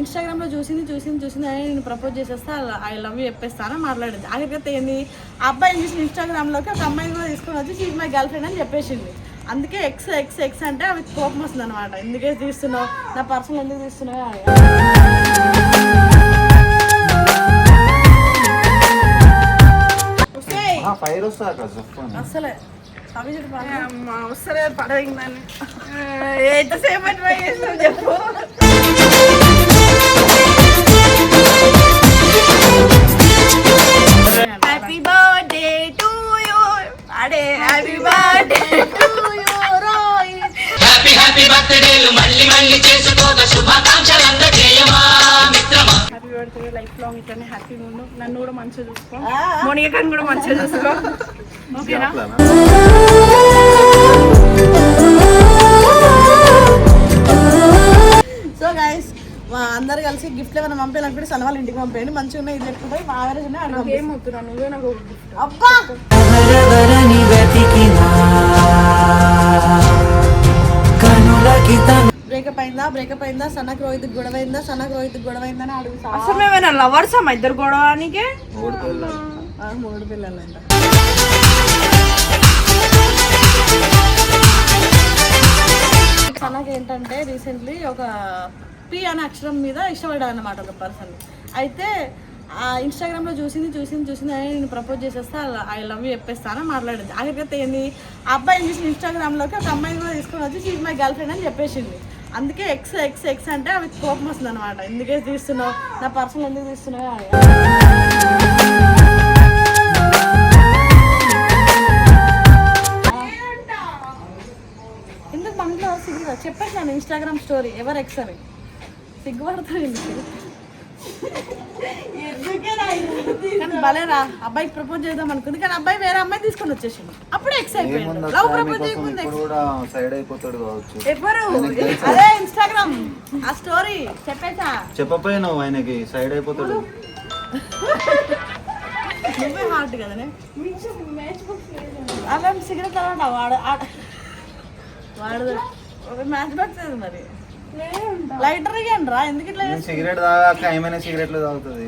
ఇన్స్టాగ్రామ్లో చూసింది అని నేను ప్రపోజ్ చేసేస్తా ఐ లవ్ యూ చెప్పేస్తాను మాట్లాడింది. ఆఖరికైతే ఏంది అబ్బాయిని చూసి ఇన్స్టాగ్రామ్లోకి ఒక అమ్మాయిని కూడా తీసుకొని వచ్చి షీజ్ మై గర్ల్ ఫ్రెండ్ అని చెప్పేసింది. అందుకే ఎక్స్ అంటే అవి కోపం వస్తుంది అనమాట. ఎందుకే తీస్తున్నావు, నా పర్సనల్ ఎందుకు తీస్తున్నావు అని. అసలే వస్తలే పడవిందని ఎంతసేపు ట్రై చేసావు చెప్పు. హ్యాపీ బర్త్డే టు యూ అడే happy birthday to you Rohit. Happy happy బర్త్డేలు మళ్ళీ మళ్ళీ చేసుకోగా శుభాకాంక్షలు అందజేయమా మిత్రమా. హ్యాపీ బర్త్డే లైఫ్ లాంగ్ ఇట్లనే హ్యాపీగా ఉండు. నన్ను కూడా మంచిగా చూసుకో, మోనికాని కూడా మంచిగా చూసుకో. ఓకేనా? సో గైస్ అందరు కలిసి గిఫ్ట్లు ఏమైనా పంపేయాలనుకుంటే సన్న వాళ్ళ ఇంటికి పంపేయండి. మంచిగా ఉన్నాయి, ఇది ఎక్కువ మా ఆవరేజ్ ఉన్నాయి. ఏం అవుతున్నా నువ్వే నాకు అబ్బా బ్రేకప్ అయిందా సన్నకు రోహిత్ గొడవైందా అని అడుగుతా. అసలు మేమైనా లవర్సా మా ఇద్దరు గొడవనికి? 3 పిల్లలు అంట. సన్నకి ఏంటంటే రీసెంట్లీ ఒక పి అనే అక్షరం మీద ఇష్టపడ్డా అన్నమాట ఒక పర్సన్. అయితే ఇన్స్టాగ్రామ్లో చూసింది అని నేను ప్రపోజ్ చేసేస్తా ఐ లవ్ యూ చెప్పేస్తాను మాట్లాడింది. ఆఖరికైతే ఏంది అబ్బాయిని చూసి ఇన్స్టాగ్రామ్లోకి ఒక అమ్మాయిని కూడా తీసుకొని వచ్చి షీజ్ మై గర్ల్ ఫ్రెండ్ అని చెప్పేసింది. అందుకే ఎక్స్ అంటే అవి కోపం వస్తుంది అనమాట. ఎందుకే తీస్తున్నావు, నా పర్సనల్ ఎందుకు తీస్తున్నావు అని. ఎందుకు మనలో సిగ్గు చెప్పేసాను ఇన్స్టాగ్రామ్ స్టోరీ ఎవరు ఎక్స్ అని. సిగ్గుపడతాను కానీ భలేరా అబ్బాయికి ప్రపోజ్ చేద్దాం అనుకుంది, కానీ అబ్బాయి వేరే అమ్మాయి తీసుకొని వచ్చేసింది. అప్పుడే ఎక్స్ అయిపోయింది. లవ్ ప్రపోజ్ చేయకుండా ఎవరు అదే ఇన్స్టాగ్రామ్ ఆ స్టోరీ చెప్పేసా. చెప్పపోయినావు ఆయనకి సైడ్ అయిపోతాడు. నువ్వే హార్ట్ కదనే అలా సిగరెట్ అలా వాడు మ్యాచ్ బాక్స్ మరి లైటర్ ఇవ్వండి రా. ఎందుకు ఇట్లా సిగరెట్ తాగాక ఏమైనా సిగరెట్లు తాగుతుంది.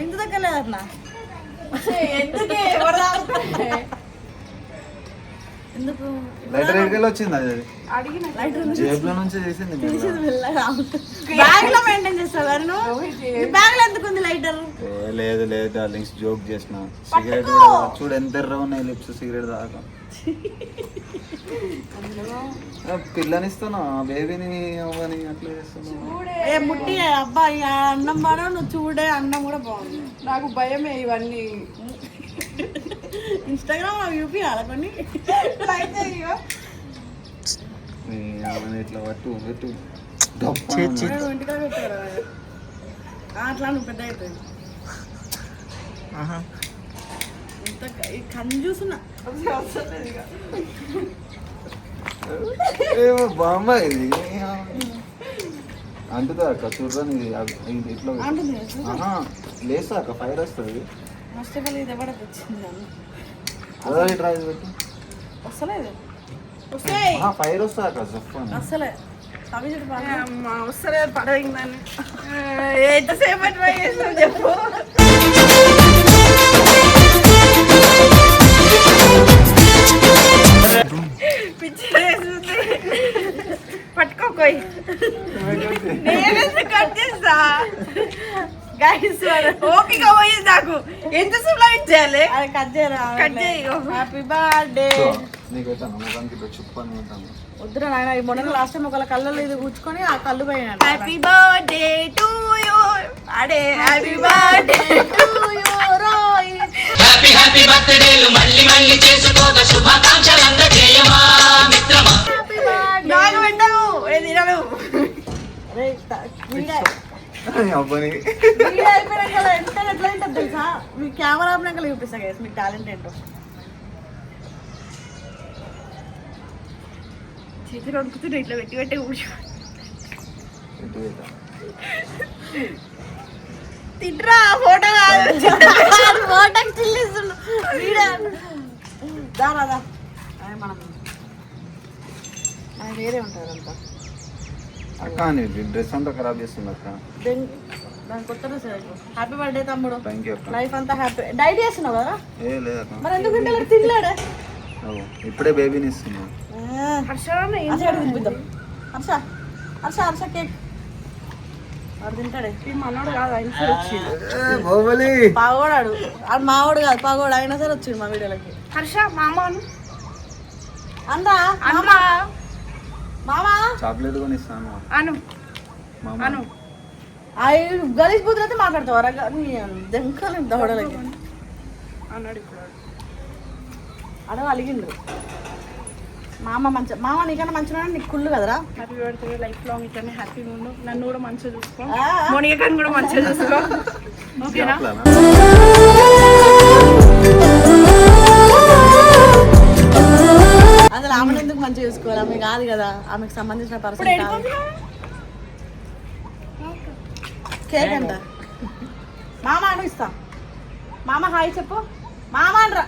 ఇంటి దగ్గర లేదన్నా ఎందుకు లైటర్ ఎక్కడికి వచ్చింది? అది జేబులో నుంచి తీసింది. బ్యాగ్ లో మెయింటైన్ చేస్తావు నువ్వు. బ్యాగ్ లో ఎందుకు ఉంది లైటర్? లేదు డార్లింగ్స్ జోక్ చేసిన. సిగరెట్ చూడు ఎంత ఎర్ర ఉన్నాయి లిప్స్ సిగరెట్ తాగాక. పిల్లనిస్తున్నా బేబీని అవ్వని అట్లా చేస్తున్నా. ముట్టి అబ్బాయి అన్నం బాగా నువ్వు చూడే అన్నం కూడా బాగుంది. నాకు భయమే ఇవన్నీ. ఇన్స్టాగ్రామ్ యూపీ ఆడకొని ఇట్లా పట్టు ఇంటికాడ పెట్టారు అట్లా నువ్వు పెద్ద అయిపోయింది. కన్ను చూస్తున్నా బామ్మ ఇది అంటుదా అక్క చూడని ఇట్లా లేసా అక్క ఫైర్ వస్తుంది. ఫైర్ వస్తా అక్క అసలే వస్తలే పడవిందని ఎంతసేపు ట్రై చేసావు చెప్పు. పట్టుకోకోయి నేను కట్ చేస్తా. ఓపిక పోయింది నాకు. ఎంత సేపు లైట్ చేయాలి? కట్ చేయరా? కట్ చేయి. Happy birthday. వద్దురా నాయన. ఈ మొన్న లాస్ట్ టైం ఒక కళ్ళలో ఇది కూర్చుకొని ఆ కళ్ళు పోయినా. హ్యాపీ బర్త్డే టు యూ అడే happy birthday to you Rohit. Happy happy బర్త్డేలు మళ్ళీ మళ్ళీ చేసుకోగా శుభాకాంక్షలు అందజేయమా మిత్రమా. నాకు పెట్టను తినను. తెలుసా మీ కెమెరా ఆపినాక చూపిస్తా గైస్ మీ టాలెంట్ ఏంటో. చేతులు వణుకుతుంటే ఇట్లా పెట్టి కూర్చో. తిట్రా ఫోటో ఫోటో చిల్లిస్తుండు దాదా మనం ఆయన వేరే ఉంటారు అంతా. అక్క నీ డ్రెస్ అంతా ఖరాబ్ చేస్తుంది అక్క. దాని కొత్త డ్రెస్ హ్యాపీ బర్త్డే తమ్ముడు. థ్యాంక్ యూ అక్క. లైఫ్ అంతా హ్యాపీ. డైట్ చేస్తున్నావు కదా? ఏ లేదక్క. మరి ఎందుకు తింటే తినలేడే? ఇప్పుడే బేబీని ఇస్తున్నా. హర్ష తినిపిద్దాం. హర్ష హర్ష హర్ష కేక్ వాడు తింటాడే. మనోడు కాదు ఆయన సరే వచ్చిండు. పాగోడాడు ఆడు మావాడు కాదు పాగోడు అయినా సరే వచ్చిండు మా వీడియోలకి. హర్ష మామ అందా అమ్మా మామా చాక్లెట్ కొని ఇస్తాను అను అను. గలీజ్ బుద్ధులు అయితే మాట్లాడతావరా? దెంకాలి దవడలకి అన్నాడు. ఇప్పుడు అడవ అలిగిండు. మామ మంచి మామ నీకన్నా మంచిగా నీకు కుళ్ళు కదరా. హ్యాపీ బర్త్డే లైఫ్ లాంగ్ ఇట్లనే హ్యాపీగా ఉండు. నన్ను కూడా మంచిగా చూసుకో. మోనికాని కూడా మంచిగా చూసుకో. ఓకేనా? అసలు ఆమెను ఎందుకు మంచిగా చూసుకోవాలి? ఆమె కాదు కదా ఆమెకు సంబంధించిన పర్సన్. కేక్ అంట మామ అను ఇస్తా. మామ హాయ్ చెప్పు. మామ అనరా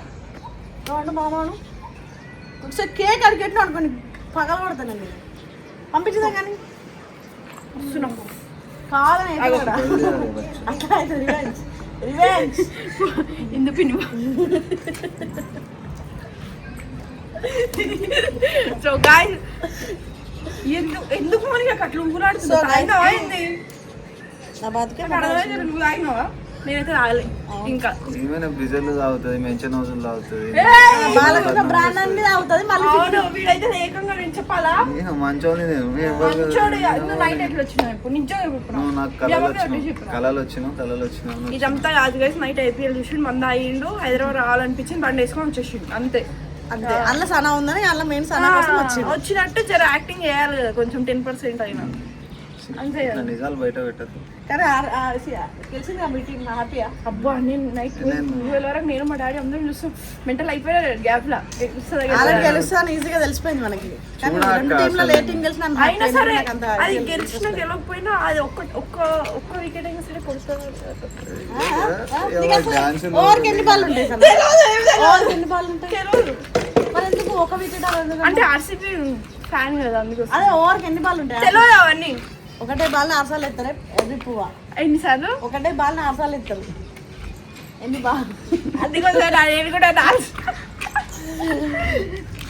మామను ఒకసారి కేక్ అడిగెట్టిన అనుకోండి పగల కొడతానండి. పంపించదా కానీ కావాలని అట్లా అయితే రివెంజ్ రివెంజ్ ఇందు పిన్ని. సో గాయ్స్ ఎందుకు మనకి అట్లా ఉంగులాడు నా బతుకే నువ్వు తాగినావా? నేనైతే తాగలే. ఇంకా బ్రిజర్లు తాగుతుంది, మెన్షన్ హౌస్ తాగుతుంది, బాలకృష్ణ బ్రాండ్ అన్ని తాగుతుంది. మళ్ళీ వీడైతే ఏకంగా నేను చెప్పాలా మంచోని నైట్ ఎట్లా వచ్చినా ఇప్పుడు నిజంగా నాకు కళలు వచ్చినావు. ఇదంతా కాదు గైస్. నైట్ ఐపీఎల్ చూసి మంద అయ్యిండు. హైదరాబాద్ రావాలనిపించింది. బండి వేసుకొని వచ్చేసిండు అంతే. అంతే అల్ల సనా ఉందని అల్ల మెయిన్ సనా కోసం వచ్చినట్టు జర యాక్టింగ్ చేయాలి కదా కొంచెం 10% అయినా అంతే కదా. నిజాలు బయట పెట్టదు కానీ తెలిసింది మీటింగ్ హ్యాపీయా? అబ్బా నేను నైట్ 12 వరకు నేను మా డాడీ అందరం చూస్తాం. మెంటల్ అయిపోయా గ్యాప్ లా గెలుస్తాను ఈజీగా తెలిసిపోయింది మనకి. కానీ రెండు టీంలో లేటింగ్ గెలిచిన అయినా సరే అది గెలిచినా గెలవకపోయినా అది ఒక్క వికెట్ అయినా సరే కొడుతుంది. ఓవర్కి ఎన్ని బాల్ ఉంటాయి సార్? ఎన్ని బాల్ ఉంటాయి మరి ఎందుకు ఒక వికెట్ అంటే ఆర్సీబీ ఫ్యాన్ కదా అందుకు. అదే ఓవర్కి ఎన్ని బాల్ ఉంటాయి తెలియదు అవన్నీ. ఒకటే బాల్ 4 సార్లు ఎత్తారే ఎవ్రీ పువ్వా? ఎన్నిసార్లు? ఒకటే బాల్ 4 సార్లు ఎత్తారు. ఎన్ని బాల్? అది కూడా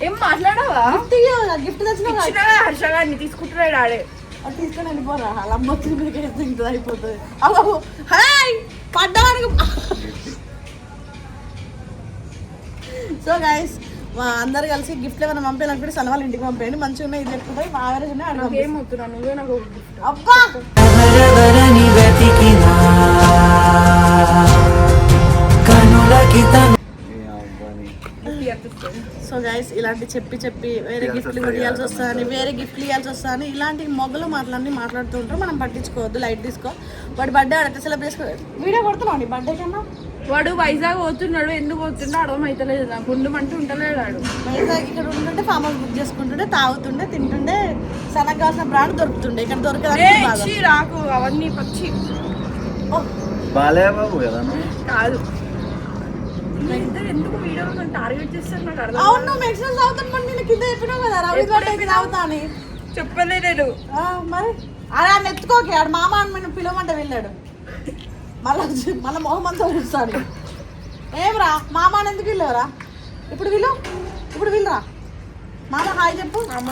ఏం మాట్లాడవా? గిఫ్ట్ తెచ్చిన హర్ష గారిని తీసుకుంటున్నాడు ఆడే. అది తీసుకొని వెళ్ళిపోరా అలా అమ్మొచ్చిన మీదకి తింటుంది అయిపోతుంది. అవ్వ హాయ్ పడ్డానికి. సో గైస్ అందరు కలిసి గిఫ్ట్లు ఏమైనా పంపేయాలనుకుంటే సన్న వాళ్ళ ఇంటికి పంపేయండి. మంచిగా ఉన్నాయి ఇది లేకపోతే మా యావరేజ్ ఉన్నాయి. ఏమవుతున్నా నువ్వే నాకు అబ్బా. సో గైస్ ఇలాంటి చెప్పి వేరే గిఫ్ట్లు ఇవ్వాల్సి వస్తుందని ఇలాంటి మొగ్గలు మాట్లాడుతూ ఉంటారు. మనం పట్టించుకోవద్దు, లైట్ తీసుకో. వాడు బర్త్డే ఆడైతే సెలబ్రేట్ చేసుకో. వీడియో కొడుతున్నావు నీ బర్త్డే కన్నా. వాడు వైజాగ్ పోతున్నాడు. ఎందుకు పోతుండో అర్థం అవుతలేదు నాకు. గుండెమంటూ ఉండలేడు వాడు. వైజాగ్ ఇక్కడ ఉంటుంటే ఫామ్ హౌస్ బుక్ చేసుకుంటుండే, తాగుతుండే, తింటుండే, సనకు కావాల్సిన బ్రాండ్ దొరుకుతుండే. ఇక్కడ దొరకదు రాకు అవన్నీ పచ్చి బాలేబాబు కాదు. ఎందుకు వీడియో టార్గెట్ చేస్తారు నాకు అర్థం. అవును మెక్సికన్ తాగుతాను మరి నేను కింద చెప్పినావు కదా రవి బర్త్డేకి తాగుతా అని. చెప్పలేదు మరి. అరే ఆయన ఎత్తుకోకి ఆడు మామ అని మేము పిలవమంటే వెళ్ళాడు. మళ్ళీ మొహం అంతా చూస్తాడు. ఏమరా మామ అని ఎందుకు వెళ్ళావురా? ఇప్పుడు వీళ్ళరా మామ హాయ్ చెప్పు. మామ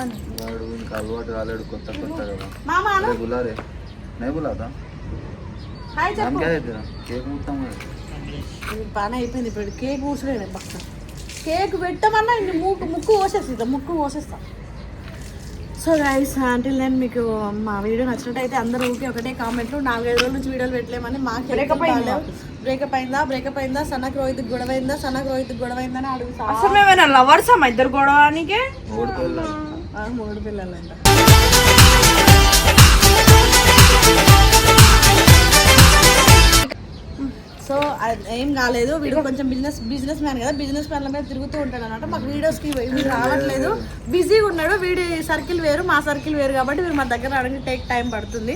హాయ్ చెప్పు. బాగా అయిపోయింది ఇప్పుడు. కేక్ కూర్చోలేడు పక్క. కేక్ పెట్టమన్నా ముక్కు కోసేస్తా. సో గైస్ అంటిల్ నేను మీకు మా వీడియో నచ్చినట్టయితే అందరూ ఊకే ఒకటే కామెంట్లు. 4-5 రోజుల నుంచి వీడియోలు పెట్టలేమని మాకు బ్రేకప్ అయిందా సన్నకు రోహిత్ గొడవైందని అడుగుతా. అసలు మేమైనా లవర్సా మా ఇద్దరు గొడవనికి? 3 పిల్లలు అంట. సో ఏం కాలేదు. వీడు కొంచెం బిజినెస్ మ్యాన్ కదా, బిజినెస్ మ్యాన్ల మీద తిరుగుతూ ఉంటాడు అనమాట. మాకు వీడియోస్కి వీడు రావట్లేదు, బిజీగా ఉన్నాడు. వీడి సర్కిల్ వేరు మా సర్కిల్ వేరు కాబట్టి వీడు మా దగ్గర రావడానికి టైం పడుతుంది.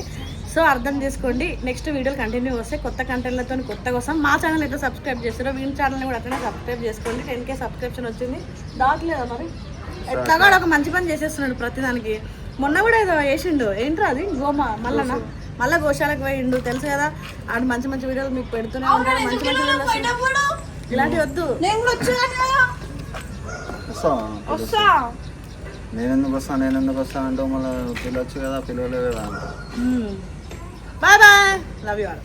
సో అర్థం చేసుకోండి. నెక్స్ట్ వీడియోలు కంటిన్యూ వస్తే కొత్త కంటెంట్లతో కొత్తగా వస్తాం. మా ఛానల్ అయితే సబ్స్క్రైబ్ చేస్తారో వీడి ఛానల్ని కూడా అట్లనే సబ్స్క్రైబ్ చేసుకోండి. 10K సబ్స్క్రిప్షన్ వచ్చింది. డాట్ లేదా మరి ఎట్లా కూడా ఒక మంచి పని చేసేస్తున్నాడు ప్రతిదానికి. మొన్న కూడా ఏదో వేసిండు, ఏంట్రా అది మళ్ళా మళ్ళీ గోశాలకు పోయిండు తెలుసు కదా. ఆడు మంచి మంచి వీడియోలు మీకు పెడుతూనే ఉంటాడు, మంచి మంచి వీడియోలు. ఇలాంటివి వద్దు. వస్తా నేను ఎందుకు వస్తా అంటే మళ్ళీ పిలవచ్చు కదా, పిలవలేదు కదా. Bye bye, love you all.